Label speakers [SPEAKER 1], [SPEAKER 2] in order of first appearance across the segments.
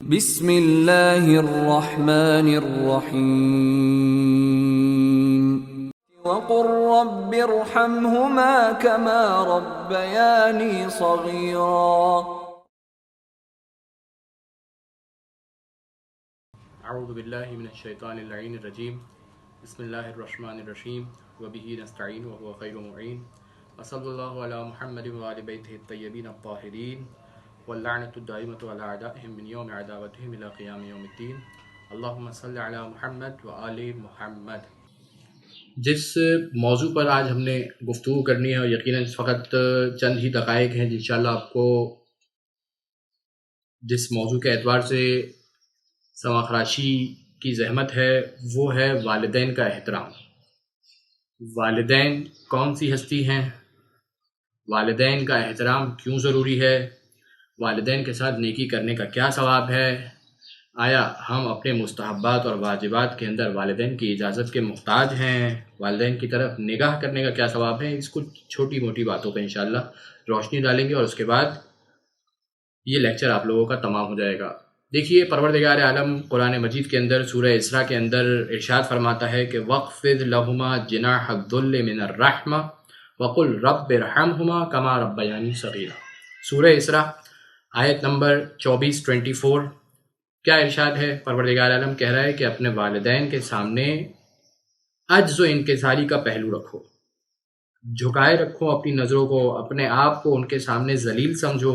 [SPEAKER 1] بسم اللہ الرحمن الرحیم وقل رب ارحمهما كما ربياني صغيرا
[SPEAKER 2] اعوذ باللہ من الشیطان اللعین الرجیم بسم اللہ الرحمن الرحیم وبہ نستعین وهو خیر معین وصلی اللہ علی محمد وآل بیتہ الطیبین الطاہرین واللعنۃ الدائمۃ علی اعدائہم من یوم عداوتہم الی قیام یوم الدین اللہم صلی علی محمد وآل محمد۔ جس موضوع پر آج ہم نے گفتگو کرنی ہے اور یقیناً فقط چند ہی دقائق ہیں انشاءاللہ آپ کو جس موضوع کے اعتبار سے سماخراشی کی زحمت ہے وہ ہے والدین کا احترام۔ والدین کون سی ہستی ہیں؟ والدین کا احترام کیوں ضروری ہے؟ والدین کے ساتھ نیکی کرنے کا کیا ثواب ہے؟ آیا ہم اپنے مستحبات اور واجبات کے اندر والدین کی اجازت کے محتاج ہیں؟ والدین کی طرف نگاہ کرنے کا کیا ثواب ہے؟ اس کچھ چھوٹی موٹی باتوں پہ انشاءاللہ روشنی ڈالیں گے اور اس کے بعد یہ لیکچر آپ لوگوں کا تمام ہو جائے گا۔ دیکھیے پروردگار عالم قرآن مجید کے اندر سورہ اسراء کے اندر ارشاد فرماتا ہے کہ وَاخْفِضْ لَهُمَا جِنَاحَ الذُّلِّ مِنَ الرَّحْمَةِ وَقُلْ رَبِّ ارْحَمْهُمَا كَمَا رَبَّيَانِي صَغِيرًا۔ سورہ اسراء آیت نمبر 24 کیا ارشاد ہے؟ پروردگار عالم کہہ رہا ہے کہ اپنے والدین کے سامنے عجز و انکساری کا پہلو رکھو، جھکائے رکھو اپنی نظروں کو، اپنے آپ کو ان کے سامنے ذلیل سمجھو،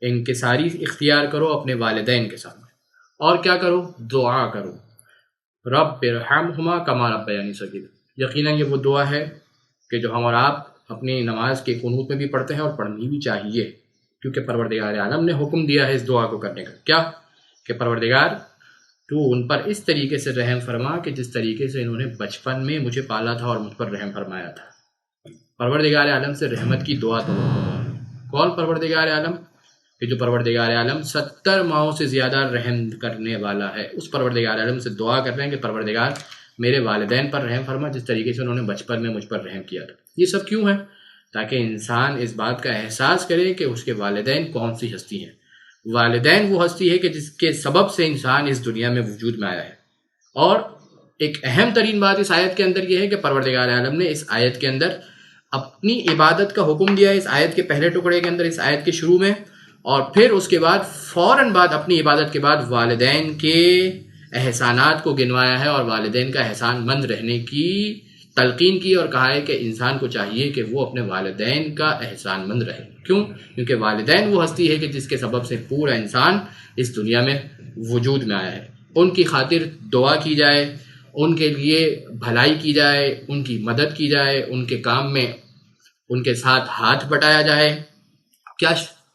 [SPEAKER 2] انکساری اختیار کرو اپنے والدین کے سامنے، اور کیا کرو؟ دعا کرو، رب ارحمہما کما ربیانی صغیرا۔ یقیناً یہ وہ دعا ہے کہ جو ہم اور آپ اپنی نماز کے قنوت میں بھی پڑھتے ہیں اور پڑھنی بھی چاہیے، کیونکہ پروردگار عالم نے حکم دیا ہے اس دعا کو کرنے کا۔ کیا کہ پروردگار تو ان پر اس طریقے سے رحم فرما کہ جس طریقے سے انہوں نے بچپن میں مجھے پالا تھا اور مجھ پر رحم فرمایا تھا۔ پروردگار عالم سے رحمت کی دعا تو کون پروردگار عالم؟ کہ جو پروردگار عالم 70 ماہوں سے زیادہ رحم کرنے والا ہے، اس پروردگار عالم سے دعا کر رہے ہیں کہ پروردگار میرے والدین پر رحم فرما جس طریقے سے انہوں نے بچپن میں مجھ پر رحم کیا تھا۔ یہ سب کیوں ہے؟ تاکہ انسان اس بات کا احساس کرے کہ اس کے والدین کون سی ہستی ہیں۔ والدین وہ ہستی ہے کہ جس کے سبب سے انسان اس دنیا میں وجود میں آیا ہے۔ اور ایک اہم ترین بات اس آیت کے اندر یہ ہے کہ پروردگار عالم نے اس آیت کے اندر اپنی عبادت کا حکم دیا ہے، اس آیت کے پہلے ٹکڑے کے اندر، اس آیت کے شروع میں، اور پھر اس کے بعد فوراً بعد اپنی عبادت کے بعد والدین کے احسانات کو گنوایا ہے اور والدین کا احسان مند رہنے کی تلقین کی اور کہا ہے کہ انسان کو چاہیے کہ وہ اپنے والدین کا احسان مند رہے۔ کیوں؟ کیونکہ والدین وہ ہستی ہے کہ جس کے سبب سے پورا انسان اس دنیا میں وجود میں آیا ہے۔ ان کی خاطر دعا کی جائے، ان کے لیے بھلائی کی جائے، ان کی مدد کی جائے، ان کے کام میں ان کے ساتھ ہاتھ بٹایا جائے۔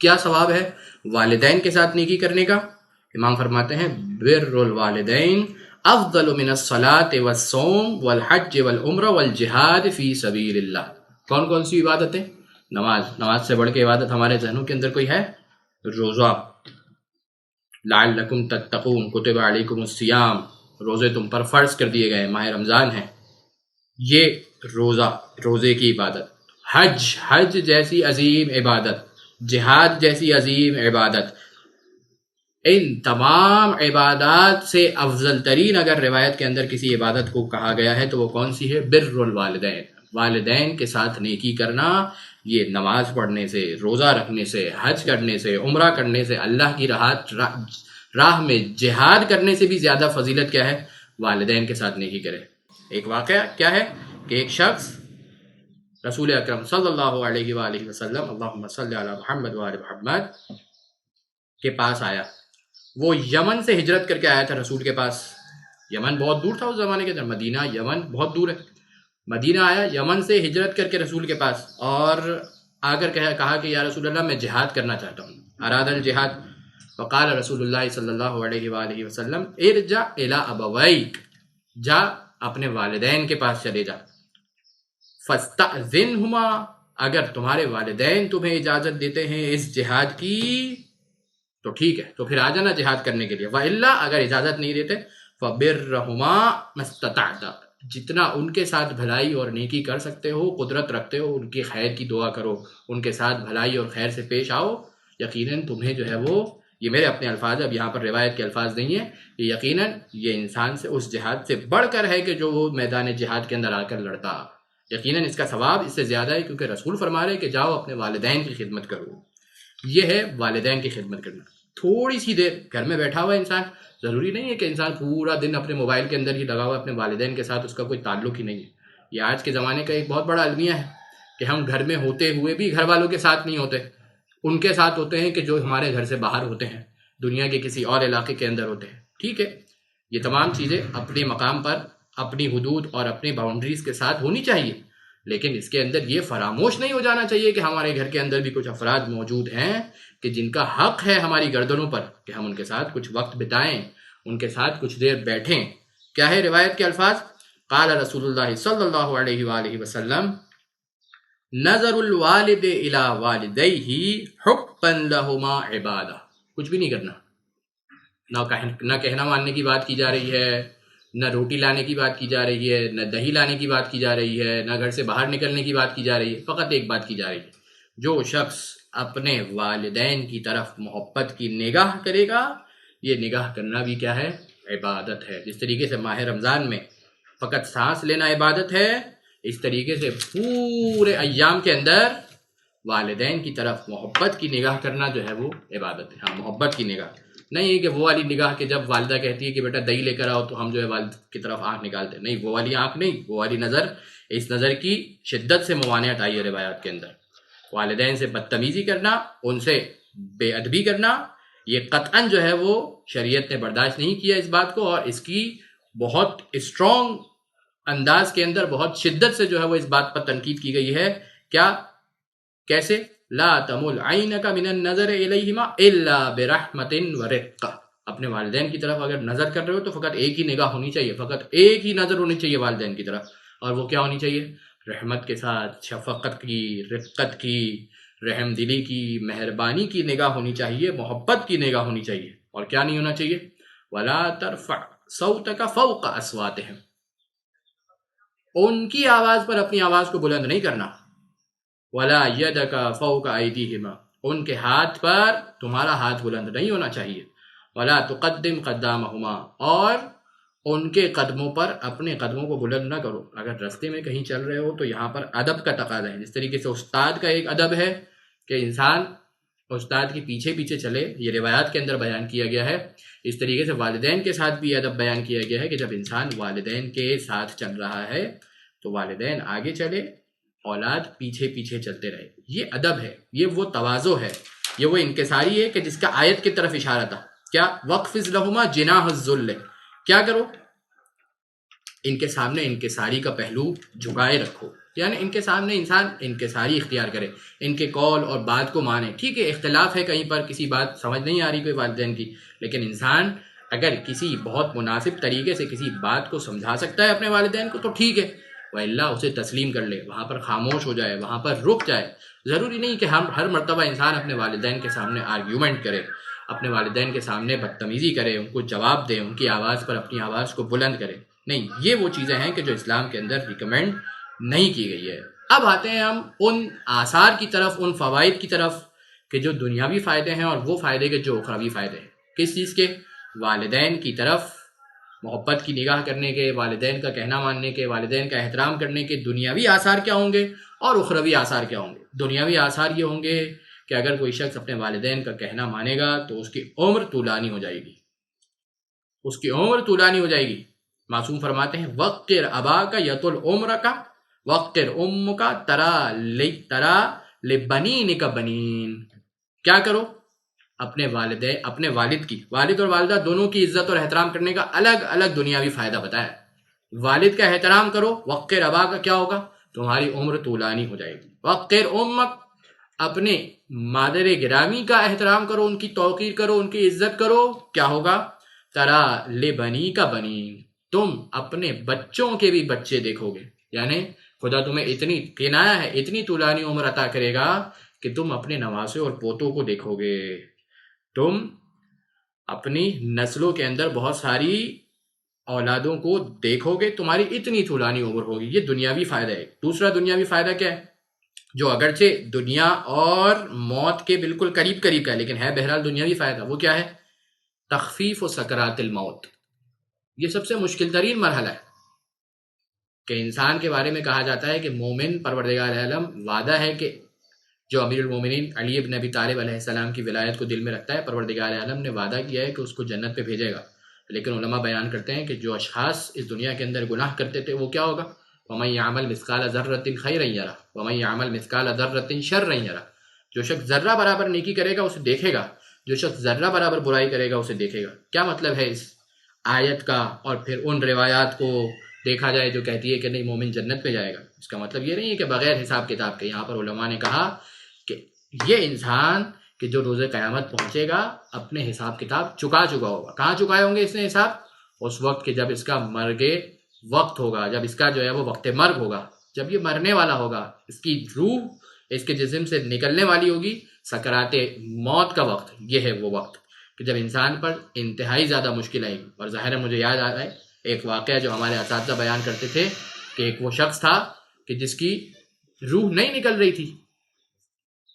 [SPEAKER 2] کیا ثواب ہے والدین کے ساتھ نیکی کرنے کا؟ امام فرماتے ہیں بر الوالدین افضل من الصلاۃ والصوم والحج والعمرہ والجہاد فی سبیل اللہ۔ کون کون سی عبادتیں؟ نماز سے بڑھ کے عبادت ہمارے ذہنوں کے اندر کوئی ہے؟ روزہ، لعلکم تتقون، کتب علیکم الصیام، روزے تم پر فرض کر دیے گئے، ماہ رمضان ہے، یہ روزے کی عبادت، حج جیسی عظیم عبادت، جہاد جیسی عظیم عبادت، ان تمام عبادات سے افضل ترین اگر روایت کے اندر کسی عبادت کو کہا گیا ہے تو وہ کون سی ہے؟ بر الوالدین، والدین کے ساتھ نیکی کرنا۔ یہ نماز پڑھنے سے، روزہ رکھنے سے، حج کرنے سے، عمرہ کرنے سے، اللہ کی راہ میں جہاد کرنے سے بھی زیادہ فضیلت کیا ہے؟ والدین کے ساتھ نیکی کرے۔ ایک واقعہ کیا ہے کہ ایک شخص رسول اکرم صلی اللہ علیہ وآلہ وسلم اللہم صلی علی محمد وآل محمد کے پاس آیا۔ وہ یمن سے ہجرت کر کے آیا تھا رسول کے پاس۔ یمن بہت دور تھا اس زمانے کے اندر، مدینہ یمن بہت دور ہے۔ مدینہ آیا، یمن سے ہجرت کر کے رسول کے پاس، اور آ کر کہا کہ یا رسول اللہ میں جہاد کرنا چاہتا ہوں، اراد الجہاد۔ وقال رسول اللہ صلی اللہ علیہ وآلہ وسلم ارجع الی ابویک، جا اپنے والدین کے پاس چلے جا، فاستأذنہما، اگر تمہارے والدین تمہیں اجازت دیتے ہیں اس جہاد کی تو ٹھیک ہے، تو پھر آ جانا جہاد کرنے کے لیے، وَإِلَّا، اگر اجازت نہیں دیتے فَبِرَّهُمَا مَا اسْتَطَعْتَ، جتنا ان کے ساتھ بھلائی اور نیکی کر سکتے ہو، قدرت رکھتے ہو، ان کی خیر کی دعا کرو، ان کے ساتھ بھلائی اور خیر سے پیش آؤ، یقیناً تمہیں جو ہے وہ یہ میرے اپنے الفاظ ہیں، اب یہاں پر روایت کے الفاظ نہیں ہیں، یہ یقیناً یہ انسان سے اس جہاد سے بڑھ کر ہے کہ جو وہ میدان جہاد کے اندر آ کر لڑتا، یقیناً اس کا ثواب اس سے زیادہ ہے، کیونکہ رسول فرما رہے کہ جاؤ اپنے والدین کی خدمت کرو۔ یہ ہے والدین کی خدمت کرنا۔ تھوڑی سی دیر گھر میں بیٹھا ہوا انسان، ضروری نہیں ہے کہ انسان پورا دن اپنے موبائل کے اندر ہی لگا ہوا، اپنے والدین کے ساتھ اس کا کوئی تعلق ہی نہیں ہے۔ یہ آج کے زمانے کا ایک بہت بڑا المیہ ہے کہ ہم گھر میں ہوتے ہوئے بھی گھر والوں کے ساتھ نہیں ہوتے، ان کے ساتھ ہوتے ہیں کہ جو ہمارے گھر سے باہر ہوتے ہیں، دنیا کے کسی اور علاقے کے اندر ہوتے ہیں۔ ٹھیک ہے، یہ تمام چیزیں اپنے مقام پر اپنی حدود اور اپنی باؤنڈریز کے ساتھ ہونی چاہیے، لیکن اس کے اندر یہ فراموش نہیں ہو جانا چاہیے کہ ہمارے گھر کے اندر بھی کچھ افراد موجود ہیں کہ جن کا حق ہے ہماری گردنوں پر کہ ہم ان کے ساتھ کچھ وقت بتائیں، ان کے ساتھ کچھ دیر بیٹھیں۔ کیا ہے روایت کے الفاظ؟ قال رسول اللہ صلی اللہ علیہ وآلہ وسلم نظر الوالد الی والدیہ حبا لہما عبادہ۔ کچھ بھی نہیں کرنا، نہ کہنا ماننے کی بات کی جا رہی ہے، نہ روٹی لانے کی بات کی جا رہی ہے، نہ دہی لانے کی بات کی جا رہی ہے، نہ گھر سے باہر نکلنے کی بات کی جا رہی ہے، فقط ایک بات کی جا رہی ہے، جو شخص اپنے والدین کی طرف محبت کی نگاہ کرے گا، یہ نگاہ کرنا بھی کیا ہے؟ عبادت ہے۔ جس طریقے سے ماہ رمضان میں فقط سانس لینا عبادت ہے، اس طریقے سے پورے ایام کے اندر والدین کی طرف محبت کی نگاہ کرنا جو ہے وہ عبادت ہے۔ ہاں، محبت کی نگاہ نہیں ہے کہ وہ والی نگاہ کہ جب والدہ کہتی ہے کہ بیٹا دہی لے کر آؤ تو ہم جو ہے والد کی طرف آنکھ نکالتے، نہیں، وہ والی آنکھ نہیں، وہ والی نظر۔ اس نظر کی شدت سے ممانعت آئی ہے روایات کے اندر۔ والدین سے بدتمیزی کرنا، ان سے بے ادبی کرنا، یہ قطعاً جو ہے وہ شریعت نے برداشت نہیں کیا اس بات کو، اور اس کی بہت اسٹرانگ انداز کے اندر بہت شدت سے جو ہے وہ اس بات پر تنقید کی گئی ہے۔ کیا؟ کیسے؟ لا تمل عینک من النظر الیہما الا برحمت ورقہ۔ اپنے والدین کی طرف اگر نظر کر رہے ہو تو فقط ایک ہی نگاہ ہونی چاہیے، فقط ایک ہی نظر ہونی چاہیے والدین کی طرف، اور وہ کیا ہونی چاہیے؟ رحمت کے ساتھ، شفقت کی، رقت کی، رحم دلی کی، مہربانی کی نگاہ ہونی چاہیے، محبت کی نگاہ ہونی چاہیے۔ اور کیا نہیں ہونا چاہیے؟ ولا ترفع صوتک فوق اصواتہم، ان کی آواز پر اپنی آواز کو بلند نہیں کرنا۔ ولا یدک فوق ایدیہما، ان کے ہاتھ پر تمہارا ہاتھ بلند نہیں ہونا چاہیے۔ ولا تقدم قدامہما، اور ان کے قدموں پر اپنے قدموں کو بلند نہ کرو۔ اگر راستے میں کہیں چل رہے ہو تو یہاں پر ادب کا تقاضا ہے۔ جس طریقے سے استاد کا ایک ادب ہے کہ انسان استاد کے پیچھے پیچھے چلے، یہ روایات کے اندر بیان کیا گیا ہے، اس طریقے سے والدین کے ساتھ بھی ادب بیان کیا گیا ہے کہ جب انسان والدین کے ساتھ چل رہا ہے تو والدین آگے چلے، اولاد پیچھے پیچھے چلتے رہے۔ یہ ادب ہے، یہ وہ تواضع ہے، یہ وہ انکساری ہے کہ جس کا آیت کی طرف اشارہ تھا۔ کیا؟ وَاخْفِضْ لَهُمَا جِنَاحَ الذُّلِّ، کیا کرو؟ ان کے سامنے انکساری کا پہلو جھکائے رکھو، یعنی ان کے سامنے انسان انکساری اختیار کرے، ان کے قول اور بات کو مانے۔ ٹھیک ہے، اختلاف ہے، کہیں پر کسی بات سمجھ نہیں آ رہی کوئی والدین کی، لیکن انسان اگر کسی بہت مناسب طریقے سے کسی بات کو سمجھا سکتا ہے اپنے والدین کو تو ٹھیک ہے، وَإِلَّا اسے تسلیم کر لے، وہاں پر خاموش ہو جائے، وہاں پر رک جائے۔ ضروری نہیں کہ ہم ہر مرتبہ انسان اپنے والدین کے سامنے آرگیومنٹ کرے، اپنے والدین کے سامنے بدتمیزی کرے، ان کو جواب دے، ان کی آواز پر اپنی آواز کو بلند کرے۔ نہیں، یہ وہ چیزیں ہیں کہ جو اسلام کے اندر ریکمینڈ نہیں کی گئی ہے۔ اب آتے ہیں ہم ان آثار کی طرف، ان فوائد کی طرف کہ جو دنیاوی فائدے ہیں اور وہ فائدے کے جو اخروی فائدے ہیں۔ کس چیز کے؟ والدین کی طرف محبت کی نگاہ کرنے کے، والدین کا کہنا ماننے کے، والدین کا احترام کرنے کے دنیاوی آثار کیا ہوں گے اور اخروی آثار کیا ہوں گے؟ دنیاوی آثار یہ ہوں گے کہ اگر کوئی شخص اپنے والدین کا کہنا مانے گا تو اس کی عمر طولانی ہو جائے گی، اس کی عمر طولانی ہو جائے گی۔ معصوم فرماتے ہیں وَقِّرْ أَبَاكَ يَطُلْ عُمْرَكَ وَقِّرْ أُمُّكَ تَرَى لِبَنِينِكَ بَنِينَ۔ کیا کرو؟ اپنے والد کی، والد اور والدہ دونوں کی عزت اور احترام کرنے کا الگ الگ دنیاوی فائدہ بتایا ہے۔ والد کا احترام کرو، وَقِّرْ أَبَاكَ کیا ہوگا؟ تمہاری عمر طولانی ہو جائے گی۔ وَقِّرْ أُمَّكَ اپنے مادر گرامی کا احترام کرو، ان کی توقیر کرو، ان کی عزت کرو، کیا ہوگا؟ تَرَى لِبَنِيكَ بَنِينَ، تم اپنے بچوں کے بھی بچے دیکھو گے، یعنی خدا تمہیں اتنی کنایا ہے، اتنی طولانی عمر عطا کرے گا کہ تم اپنے نواسے اور پوتوں کو دیکھو گے، تم اپنی نسلوں کے اندر بہت ساری اولادوں کو دیکھو گے، تمہاری اتنی طولانی عمر ہوگی۔ یہ دنیاوی فائدہ ہے۔ دوسرا دنیاوی فائدہ کیا ہے؟ جو اگرچہ دنیا اور موت کے بالکل قریب قریب کا ہے، لیکن ہے بہرحال دنیاوی فائدہ. وہ کیا ہے؟ تخفیف و سکرات الموت. یہ سب سے مشکل ترین مرحلہ ہے کہ انسان کے بارے میں کہا جاتا ہے کہ مومن پروردگار عالم وعدہ ہے کہ جو امیر المومنین علی ابن ابی طالب علیہ السلام کی ولایت کو دل میں رکھتا ہے، پروردگار عالم نے وعدہ کیا ہے کہ اس کو جنت پہ بھیجے گا. لیکن علماء بیان کرتے ہیں کہ جو اشخاص اس دنیا کے اندر گناہ کرتے تھے وہ کیا ہوگا؟ وَمَن يَعْمَلْ مِثْقَالَ ذَرَّةٍ خَيْرًا يَرَهُ وَمَن يَعْمَلْ مِثْقَالَ ذَرَّةٍ شَرًّا يَرَهُ. جو شخص ذرہ برابر نیکی کرے گا اسے دیکھے گا، جو شخص ذرہ برابر برائی کرے گا اسے دیکھے گا. کیا مطلب ہے اس آیت کا؟ اور پھر ان روایات کو دیکھا جائے جو کہتی ہے کہ نہیں مومن جنت پہ جائے گا. اس کا مطلب یہ نہیں ہے کہ بغیر حساب کتاب کے. یہاں پر علماء نے کہا کہ یہ انسان کہ جو روز قیامت پہنچے گا اپنے حساب کتاب چکا ہوگا. کہاں چکائے ہوں گے اس نے حساب؟ اس وقت کہ جب اس کا مرگ وقت ہوگا، جب اس کا جو ہے وہ وقت مرگ ہوگا، جب یہ مرنے والا ہوگا، اس کی روح اس کے جسم سے نکلنے والی ہوگی، سکرات موت کا وقت. یہ ہے وہ وقت کہ جب انسان پر انتہائی زیادہ مشکل آئے گی. اور ظاہر ہے مجھے یاد آ رہا ہے ایک واقعہ جو ہمارے اساتذہ بیان کرتے تھے کہ ایک وہ شخص تھا کہ جس کی روح نہیں نکل رہی تھی،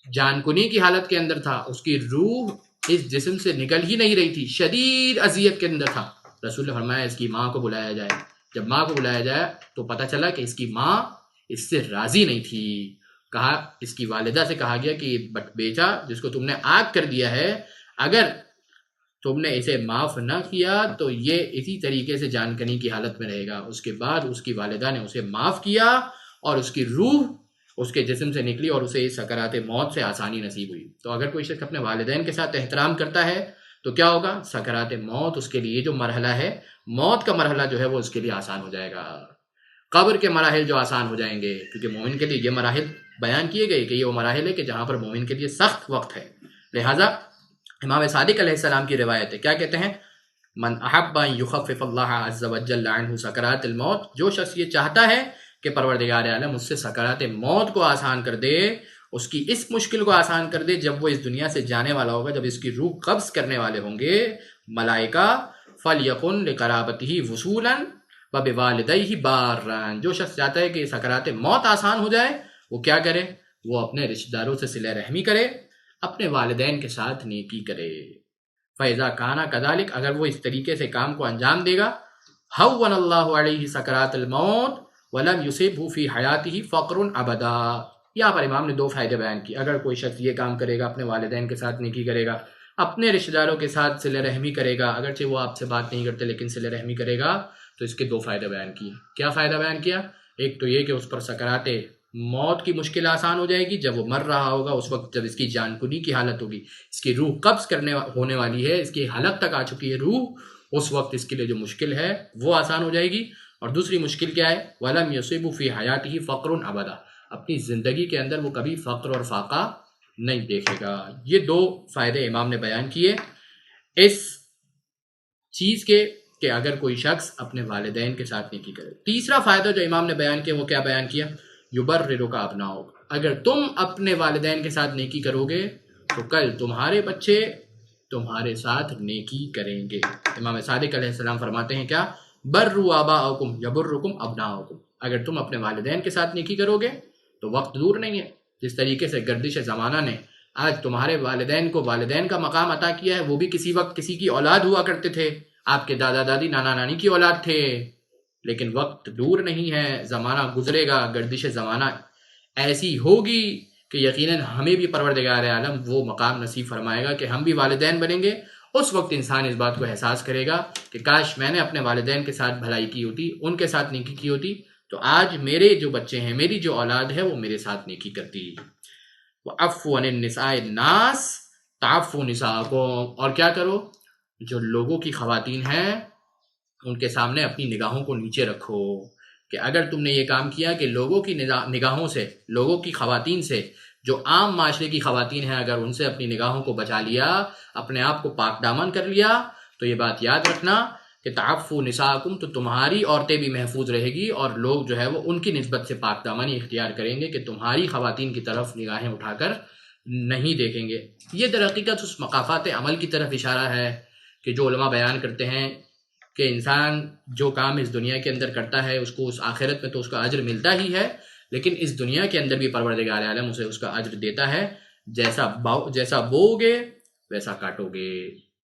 [SPEAKER 2] جان کنی کی حالت کے اندر تھا، اس کی روح اس جسم سے نکل ہی نہیں رہی تھی، شدید اذیت کے اندر تھا. رسول نے فرمایا اس کی ماں کو بلایا جائے. جب ماں کو بلایا جائے تو پتہ چلا کہ اس کی ماں اس سے راضی نہیں تھی. کہا، اس کی والدہ سے کہا گیا کہ بیٹا جس کو تم نے آگ کر دیا ہے، اگر تم نے اسے معاف نہ کیا تو یہ اسی طریقے سے جان کنی کی حالت میں رہے گا. اس کے بعد اس کی والدہ نے اسے معاف کیا اور اس کی روح اس کے جسم سے نکلی اور اسے سکرات موت سے آسانی نصیب ہوئی. تو اگر کوئی شخص اپنے والدین کے ساتھ احترام کرتا ہے تو کیا ہوگا؟ سکرات موت اس کے لیے جو مرحلہ ہے، موت کا مرحلہ جو ہے وہ اس کے لیے آسان ہو جائے گا. قبر کے مراحل جو آسان ہو جائیں گے، کیونکہ مومن کے لیے یہ مراحل بیان کیے گئے کہ یہ وہ مراحل ہے کہ جہاں پر مومن کے لیے سخت وقت ہے. لہٰذا امام صادق علیہ السلام کی روایت ہے، کیا کہتے ہیں؟ من احب ان یخفف اللہ عز وجل عنہ سکرات الموت. جو شخص یہ چاہتا ہے کہ پروردگار عالم اس سے سکرات موت کو آسان کر دے، اس کی اس مشکل کو آسان کر دے جب وہ اس دنیا سے جانے والا ہوگا، جب اس کی روح قبض کرنے والے ہوں گے ملائکہ، فَلْيَكُنْ لِقَرَابَتِهِ وُصُولًا وَبِوَالِدَيْهِ بَارًا. جو شخص چاہتا ہے کہ سکرات موت آسان ہو جائے وہ کیا کرے؟ وہ اپنے رشتہ داروں سے صلہ رحمی کرے، اپنے والدین کے ساتھ نیکی کرے. فَإِذَا كَانَ كَذَلِكَ، اگر وہ اس طریقے سے کام کو انجام دے گا، هَوَّنَ اللَّهُ عَلَيْهِ سَكَرَاتَ الْمَوْتِ وَلَمْ يُصِبْهُ فِي حَيَاتِهِ فَقْرٌ أَبَدًا. یہاں پر امام نے دو فائدے بیان کیے. اگر کوئی شخص یہ کام کرے گا، اپنے والدین کے ساتھ نیکی کرے گا، اپنے رشتہ داروں کے ساتھ صلہ رحمی کرے گا، اگرچہ وہ آپ سے بات نہیں کرتے لیکن صلہ رحمی کرے گا، تو اس کے دو فائدے بیان کیے. کیا فائدہ بیان کیا؟ ایک تو یہ کہ اس پر سکرات موت کی مشکل آسان ہو جائے گی جب وہ مر رہا ہوگا، اس وقت جب اس کی جان کنی کی حالت ہوگی، اس کی روح قبض کرنے ہونے والی ہے، اس کی حلق تک آ چکی ہے روح، اس وقت اس کے لیے جو مشکل ہے وہ آسان ہو جائے گی. اور دوسری مشکل کیا ہے؟ وَلَمْ يُصِبْهُ فِي حَيَاتِهِ فَقْرٌ أَبَدًا. اپنی زندگی کے اندر وہ کبھی فقر اور فاقہ نہیں دیکھے گا. یہ دو فائدے امام نے بیان کیے اس چیز کے کہ اگر کوئی شخص اپنے والدین کے ساتھ نیکی کرے. تیسرا فائدہ جو امام نے بیان کیا وہ کیا بیان کیا؟ یبررک ابناؤک. اگر تم اپنے والدین کے ساتھ نیکی کرو گے تو کل تمہارے بچے تمہارے ساتھ نیکی کریں گے. امام صادق علیہ السلام فرماتے ہیں کیا؟ بروا آباءکم یبرکم ابناؤکم. اگر تم اپنے والدین کے ساتھ نیکی کرو گے تو وقت دور نہیں ہے. جس طریقے سے گردش زمانہ نے آج تمہارے والدین کو والدین کا مقام عطا کیا ہے، وہ بھی کسی وقت کسی کی اولاد ہوا کرتے تھے. آپ کے دادا دادی نانا نانی کی اولاد تھے، لیکن وقت دور نہیں ہے، زمانہ گزرے گا، گردش زمانہ ایسی ہوگی کہ یقیناً ہمیں بھی پروردگار عالم وہ مقام نصیب فرمائے گا کہ ہم بھی والدین بنیں گے. اس وقت انسان اس بات کو احساس کرے گا کہ کاش میں نے اپنے والدین کے ساتھ بھلائی کی ہوتی، ان کے ساتھ نیکی کی ہوتی، تو آج میرے جو بچے ہیں، میری جو اولاد ہے وہ میرے ساتھ نیکی کرتی. وَعَفُّ عَنِ النِّسَاءِ النَّاسِ تَعَفُّ نِسَاءَكُمْ. اور کیا کرو؟ جو لوگوں کی خواتین ہیں ان کے سامنے اپنی نگاہوں کو نیچے رکھو. کہ اگر تم نے یہ کام کیا کہ لوگوں کی نگاہوں سے، لوگوں کی خواتین سے، جو عام معاشرے کی خواتین ہیں، اگر ان سے اپنی نگاہوں کو بچا لیا، اپنے آپ کو پاک دامن کر لیا، تو یہ بات یاد رکھنا کہ تعفو نساءکم، تو تمہاری عورتیں بھی محفوظ رہے گی اور لوگ جو ہے وہ ان کی نسبت سے پاک دامنی اختیار کریں گے کہ تمہاری خواتین کی طرف نگاہیں اٹھا کر نہیں دیکھیں گے. یہ در حقیقت اس مقافات عمل کی طرف اشارہ ہے کہ جو علماء بیان کرتے ہیں کہ انسان جو کام اس دنیا کے اندر کرتا ہے اس کو اس آخرت میں تو اس کا اجر ملتا ہی ہے، لیکن اس دنیا کے اندر بھی پروردگار عالم اسے اس کا اجر دیتا ہے، جیسا بو گے ویسا کاٹو گے۔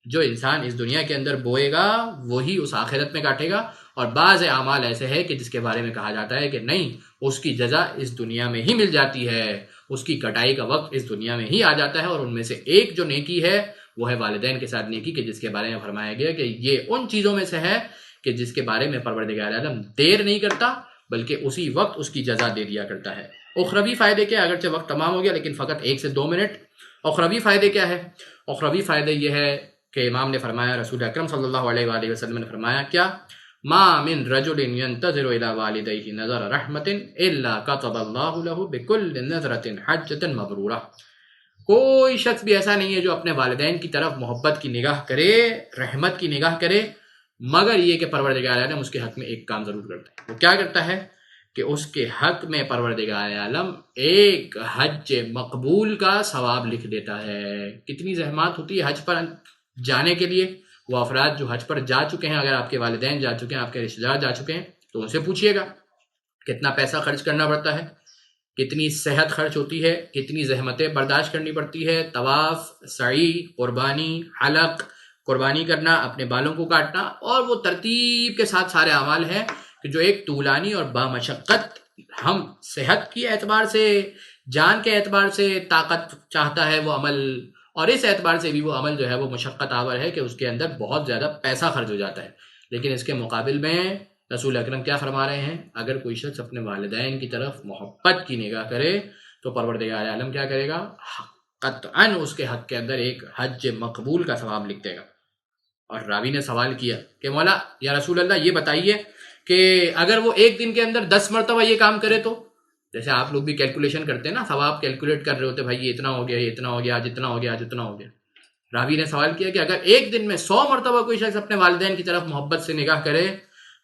[SPEAKER 2] جو انسان اس دنیا کے اندر بوئے گا وہی اس آخرت میں کاٹے گا، اور بعض اعمال ایسے ہیں کہ جس کے بارے میں کہا جاتا ہے کہ نہیں، اس کی جزا اس دنیا میں ہی مل جاتی ہے، اس کی کٹائی کا وقت اس دنیا میں ہی آ جاتا ہے۔ اور ان میں سے ایک جو نیکی ہے وہ ہے والدین کے ساتھ نیکی، کہ جس کے بارے میں فرمایا گیا کہ یہ ان چیزوں میں سے ہے کہ جس کے بارے میں پروردگار عالم دیر نہیں کرتا بلکہ اسی وقت اس کی جزا دے دیا کرتا ہے۔ اخروی فائدے کیا؟ اگرچہ وقت تمام ہو گیا لیکن فقط 1 سے 2 منٹ۔ اخروی فائدے کیا ہے؟ اخروی فائدے یہ ہے کہ امام نے فرمایا، رسول اکرم صلی اللہ علیہ وآلہ وسلم نے فرمایا کیا؟ ما من رجل ينتظر الى والديه نظر رحمت الا كتب الله له بكل نظرة حجة مبرورہ۔ کوئی شخص بھی ایسا نہیں ہے جو اپنے والدین کی طرف محبت کی نگاہ کرے، رحمت کی نگاہ کرے، مگر یہ کہ پروردگار عالم اس کے حق میں ایک کام ضرور کرتا ہے۔ وہ کیا کرتا ہے کہ اس کے حق میں پروردگار عالم ایک حج مقبول کا ثواب لکھ دیتا ہے۔ کتنی زحمات ہوتی ہے حج پر جانے کے لیے۔ وہ افراد جو حج پر جا چکے ہیں، اگر آپ کے والدین جا چکے ہیں، آپ کے رشتہ دار جا چکے ہیں، تو ان سے پوچھیے گا کتنا پیسہ خرچ کرنا پڑتا ہے، کتنی صحت خرچ ہوتی ہے، کتنی زحمتیں برداشت کرنی پڑتی ہے، طواف، سعی، قربانی، حلق، قربانی کرنا، اپنے بالوں کو کاٹنا، اور وہ ترتیب کے ساتھ سارے اعمال ہیں کہ جو ایک طولانی اور بامشقت، ہم صحت کی اعتبار سے، جان کے اعتبار سے طاقت چاہتا ہے وہ عمل، اور اس اعتبار سے بھی وہ عمل جو ہے وہ مشقت آور ہے کہ اس کے اندر بہت زیادہ پیسہ خرچ ہو جاتا ہے۔ لیکن اس کے مقابل میں رسول اکرم کیا فرما رہے ہیں؟ اگر کوئی شخص اپنے والدین کی طرف محبت کی نگاہ کرے تو پروردگار عالم کیا کرے گا؟ قطعاً اس کے حق کے اندر ایک حج مقبول کا ثواب لکھ دے گا۔ اور راوی نے سوال کیا کہ مولا یا رسول اللہ یہ بتائیے کہ اگر وہ ایک دن کے اندر 10 مرتبہ یہ کام کرے تو؟ جیسے آپ لوگ بھی کیلکولیشن کرتے ہیں نا، ثواب کیلکولیٹ کر رہے ہوتے، بھائی یہ اتنا ہو گیا، یہ اتنا ہو گیا، آج اتنا ہو گیا، آج اتنا ہو گیا۔ راوی نے سوال کیا کہ اگر ایک دن میں 100 مرتبہ کوئی شخص اپنے والدین کی طرف محبت سے نگاہ کرے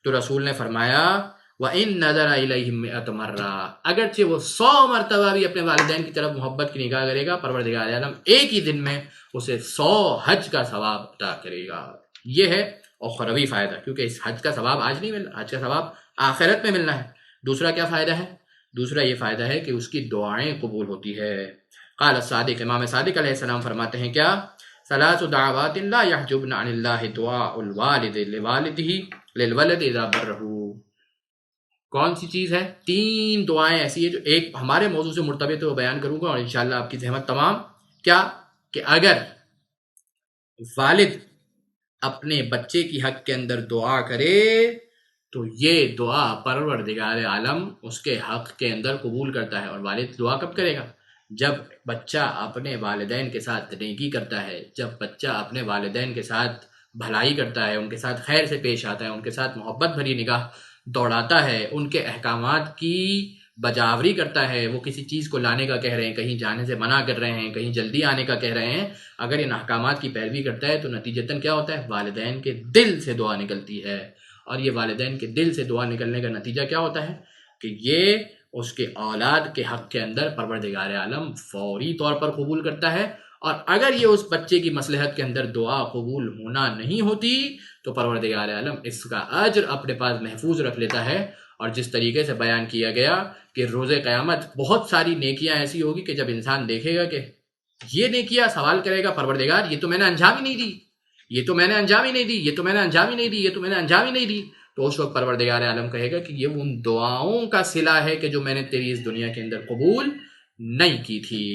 [SPEAKER 2] تو رسول نے فرمایا وَإِن نَظَرَ إِلَيْهِمْ مِئَةَ مَرَّةٍ، اگرچہ وہ 100 مرتبہ بھی اپنے والدین کی طرف محبت کی نگاہ کرے گا، پروردگار عالم ایک ہی دن میں اسے 100 حج کا ثواب عطا کرے گا۔ یہ ہے اخروی فائدہ، کیونکہ اس حج کا ثواب آج نہیں ملنا، حج کا ثواب آخرت میں ملنا ہے۔ دوسرا کیا فائدہ ہے؟ دوسرا یہ فائدہ ہے کہ اس کی دعائیں قبول ہوتی ہے۔ قال الصادق، امام صادق علیہ السلام فرماتے ہیں کیا؟ ثلاث دعوات لا يحجبن عن اللہ دعاء الوالد لوالدہ للولد اذا برہ۔ کون سی چیز ہے؟ 3 دعائیں ایسی ہیں جو ایک ہمارے موضوع سے مرتبط ہے، وہ بیان کروں گا اور انشاءاللہ آپ کی زحمت تمام۔ کیا کہ اگر والد اپنے بچے کی حق کے اندر دعا کرے تو یہ دعا پروردگار عالم اس کے حق کے اندر قبول کرتا ہے۔ اور والد دعا کب کرے گا؟ جب بچہ اپنے والدین کے ساتھ نیکی کرتا ہے، جب بچہ اپنے والدین کے ساتھ بھلائی کرتا ہے، ان کے ساتھ خیر سے پیش آتا ہے، ان کے ساتھ محبت بھری نگاہ دوڑاتا ہے، ان کے احکامات کی بجاوری کرتا ہے، وہ کسی چیز کو لانے کا کہہ رہے ہیں، کہیں جانے سے منع کر رہے ہیں، کہیں جلدی آنے کا کہہ رہے ہیں، اگر ان احکامات کی پیروی کرتا ہے تو نتیجتاً کیا ہوتا ہے؟ والدین کے دل سے دعا نکلتی ہے۔ اور یہ والدین کے دل سے دعا نکلنے کا نتیجہ کیا ہوتا ہے کہ یہ اس کے اولاد کے حق کے اندر پروردگار عالم فوری طور پر قبول کرتا ہے۔ اور اگر یہ اس بچے کی مصلحت کے اندر دعا قبول ہونا نہیں ہوتی تو پروردگار عالم اس کا اجر اپنے پاس محفوظ رکھ لیتا ہے۔ اور جس طریقے سے بیان کیا گیا کہ روز قیامت بہت ساری نیکیاں ایسی ہوگی کہ جب انسان دیکھے گا کہ یہ نیکیاں، سوال کرے گا پروردگار یہ تو میں نے انجام ہی نہیں دی، یہ تو میں نے انجام ہی نہیں دی، یہ تو میں نے انجام ہی نہیں دی، یہ تو میں نے انجام ہی نہیں دی، تو اس وقت پروردگار عالم کہے گا کہ یہ ان دعاؤں کا صلہ ہے کہ جو میں نے تیری اس دنیا کے اندر قبول نہیں کی تھی۔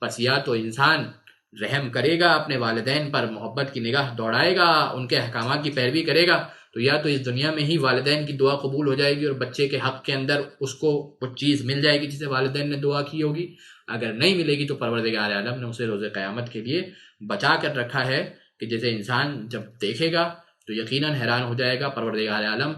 [SPEAKER 2] بس یا تو انسان رحم کرے گا اپنے والدین پر، محبت کی نگاہ دوڑائے گا، ان کے احکامات کی پیروی کرے گا، تو یا تو اس دنیا میں ہی والدین کی دعا قبول ہو جائے گی اور بچے کے حق کے اندر اس کو کچھ چیز مل جائے گی جسے والدین نے دعا کی ہوگی، اگر نہیں ملے گی تو پروردگار عالم نے اسے روز قیامت کے لیے بچا کر رکھا ہے کہ جیسے انسان جب دیکھے گا تو یقیناً حیران ہو جائے گا۔ پروردگار عالم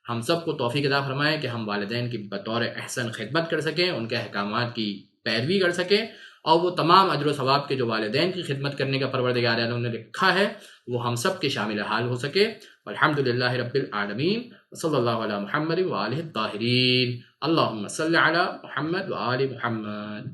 [SPEAKER 2] ہم سب کو توفیق عطا فرمائے کہ ہم والدین کی بطور احسن خدمت کر سکیں، ان کے احکامات کی پیروی کر سکیں، اور وہ تمام اجر و ثواب کے جو والدین کی خدمت کرنے کا پروردگار عالم نے لکھا ہے وہ ہم سب کے شامل حال ہو سکے۔ الحمدللہ رب العالمین، صلی اللہ علی محمد وآلہ الطاہرین، اللہم صلی علی محمد وآل محمد۔